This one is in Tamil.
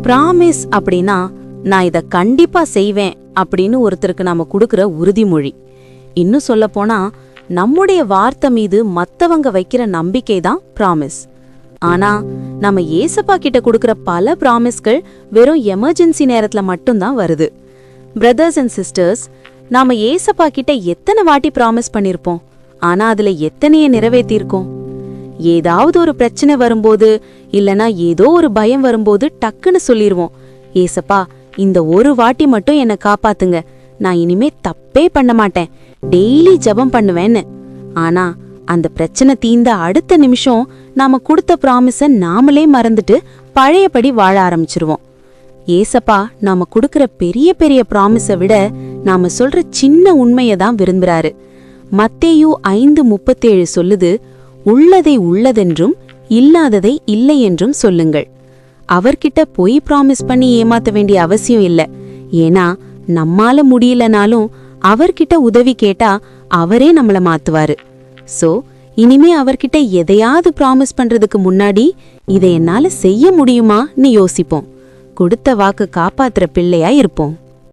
பிராமிஸ் அப்படின்னா நான் இத கண்டிப்பா செய்வேன் அப்படின்னு ஒருத்தருக்கு நாம கொடுக்கிற உறுதிமொழி. இன்னும் சொல்ல போனா நம்முடைய வார்த்தை மீது மத்தவங்க வைக்கிற நம்பிக்கை தான் பிராமிஸ். ஆனா நம்ம ஏசப்பா கிட்ட கொடுக்கிற பல பிராமிஸ்கள் வெறும் எமர்ஜென்சி நேரத்துல மட்டும்தான் வருது. பிரதர்ஸ் அண்ட் சிஸ்டர்ஸ், நாம ஏசப்பா கிட்ட எத்தனை வாட்டி பிராமிஸ் பண்ணிருப்போம், ஆனா அதுல எத்தனைய நிறைவேற்றிருக்கோம்? ஏதாவது ஒரு பிரச்சனை வரும்போது இல்லனா ஏதோ ஒரு பயம் வரும்போது டக்குன்னு சொல்லிருவோம், ஏசப்பா இந்த ஒரு வாட்டி மட்டும் என்ன காப்பாத்துங்க, நான் இனிமே தப்பே பண்ண மாட்டேன், டெய்லி ஜெபம் பண்ணுவேன்னு. ஆனா அந்த பிரச்சனை தீந்த அடுத்த நிமிஷம் நாம கொடுத்த பிராமிஸ நாமளே மறந்துட்டு பழையபடி வாழ ஆரம்பிச்சிருவோம். ஏசப்பா நாம கொடுக்கிற பெரிய பெரிய பிராமிஸ விட நாம சொல்ற சின்ன உண்மையை தான் விரும்புறாரு. மத்தேயு 5:37 சொல்லுது, உள்ளதை உள்ளதென்றும் இல்லாததை இல்லை என்றும் சொல்லுங்கள். அவர்கிட்ட பொய் பிராமிஸ் பண்ணி ஏமாத்த வேண்டிய அவசியம் இல்ல. ஏன்னா நம்மால முடியலனாலும் அவர்கிட்ட உதவி கேட்டா அவரே நம்மள மாத்துவாரு. சோ இனிமே அவர்கிட்ட எதையாவது பிராமிஸ் பண்றதுக்கு முன்னாடி இதை என்னால செய்ய முடியுமான்னு யோசிப்போம். கொடுத்த வாக்கு காப்பாத்துற பிள்ளையா இருப்போம்.